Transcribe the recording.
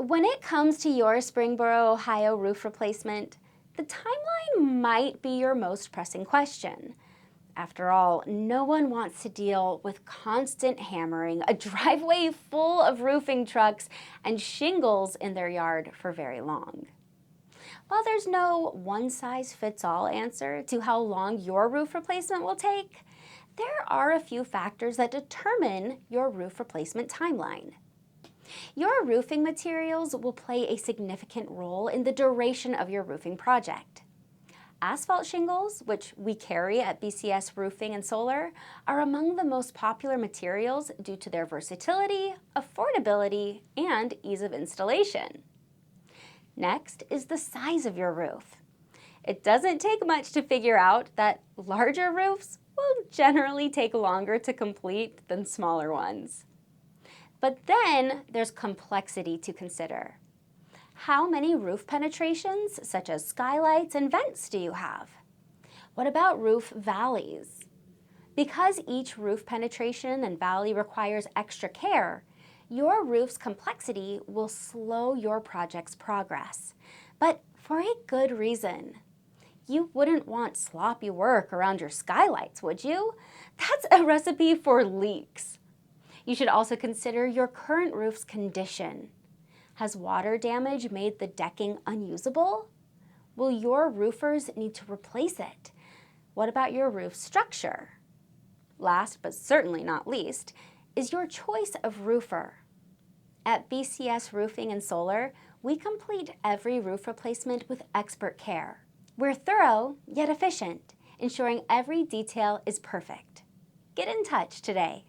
When it comes to your Springboro, Ohio roof replacement, the timeline might be your most pressing question. After all, no one wants to deal with constant hammering, a driveway full of roofing trucks, and shingles in their yard for very long. While there's no one-size-fits-all answer to how long your roof replacement will take, there are a few factors that determine your roof replacement timeline. Your roofing materials will play a significant role in the duration of your roofing project. Asphalt shingles, which we carry at BCS Roofing and Solar, are among the most popular materials due to their versatility, affordability, and ease of installation. Next is the size of your roof. It doesn't take much to figure out that larger roofs will generally take longer to complete than smaller ones. But then there's complexity to consider. How many roof penetrations, such as skylights and vents, do you have? What about roof valleys? Because each roof penetration and valley requires extra care, your roof's complexity will slow your project's progress, but for a good reason. You wouldn't want sloppy work around your skylights, would you? That's a recipe for leaks. You should also consider your current roof's condition. Has water damage made the decking unusable? Will your roofers need to replace it? What about your roof structure? Last, but certainly not least, is your choice of roofer. At BCS Roofing and Solar, we complete every roof replacement with expert care. We're thorough, yet efficient, ensuring every detail is perfect. Get in touch today.